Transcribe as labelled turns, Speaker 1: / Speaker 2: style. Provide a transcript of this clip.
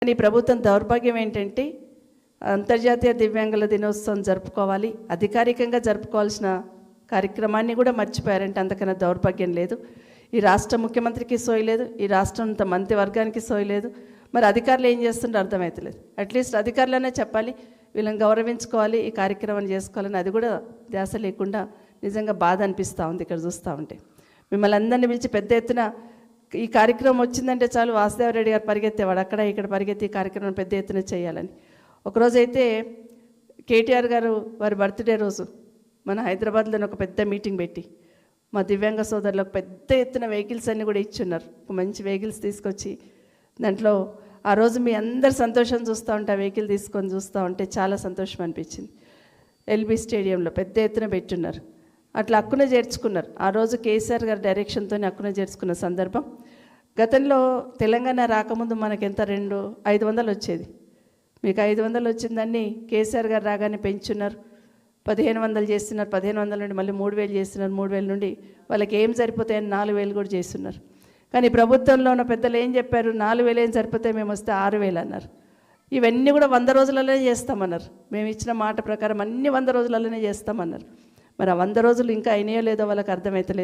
Speaker 1: కానీ ప్రభుత్వం దౌర్భాగ్యం ఏంటంటే అంతర్జాతీయ దివ్యాంగుల దినోత్సవం జరుపుకోవాలి, అధికారికంగా జరుపుకోవాల్సిన కార్యక్రమాన్ని కూడా మర్చిపోయారంటే అంతకన్నా దౌర్భాగ్యం లేదు. ఈ రాష్ట్ర ముఖ్యమంత్రికి సోయలేదు, ఈ రాష్ట్రం మంత్రివర్గానికి సోయలేదు. మరి అధికారులు ఏం చేస్తుంటే అర్థమవుతలేదు. అట్లీస్ట్ అధికారులనే చెప్పాలి, వీళ్ళని గౌరవించుకోవాలి, ఈ కార్యక్రమాన్ని చేసుకోవాలని. అది కూడా ధ్యాస లేకుండా నిజంగా బాధ అనిపిస్తూ ఉంది ఇక్కడ చూస్తూ ఉంటే. మిమ్మల్ని అందరినీ పిలిచి పెద్ద ఎత్తున ఈ కార్యక్రమం వచ్చిందంటే చాలు వాసుదేవరెడ్డి గారు పరిగెత్తేవాడు, అక్కడ ఇక్కడ పరిగెత్తి ఈ కార్యక్రమం పెద్ద ఎత్తున చేయాలని. ఒకరోజైతే కేటీఆర్ గారు వారి బర్త్డే రోజు మన హైదరాబాద్లో ఒక పెద్ద మీటింగ్ పెట్టి మా దివ్యాంగ సోదరులకు పెద్ద ఎత్తున వెహికల్స్ అన్నీ కూడా ఇచ్చున్నారు. మంచి వెహికల్స్ తీసుకొచ్చి దాంట్లో ఆ రోజు మీ అందరు సంతోషం చూస్తూ ఉంటే ఆ వెహికల్ తీసుకొని చూస్తూ ఉంటే చాలా సంతోషం అనిపించింది. ఎల్బీ స్టేడియంలో పెద్ద ఎత్తున పెట్టున్నారు. అట్లా హక్కున చేర్చుకున్నారు. ఆ రోజు కేసీఆర్ గారి డైరెక్షన్తో హక్కున చేర్చుకున్న సందర్భం. గతంలో తెలంగాణ రాకముందు మనకి ఎంత 500 వచ్చేది, మీకు 500 వచ్చిందని కేసీఆర్ గారు రాగానే పెంచున్నారు. 1500 చేస్తున్నారు, 1500 నుండి మళ్ళీ 3000 చేస్తున్నారు, 3000 నుండి వాళ్ళకి ఏం సరిపోతాయని 4000 కూడా చేస్తున్నారు. కానీ ప్రభుత్వంలో ఉన్న పెద్దలు ఏం చెప్పారు, 4000 ఏం సరిపోతాయి, మేము వస్తే 6000 అన్నారు. ఇవన్నీ కూడా 100 రోజులలోనే చేస్తామన్నారు. మేము ఇచ్చిన మాట ప్రకారం అన్ని 100 రోజులలోనే చేస్తామన్నారు. మరి ఆ 100 రోజులు ఇంకా అయినాయో లేదో వాళ్ళకి అర్థమవుతలేదు.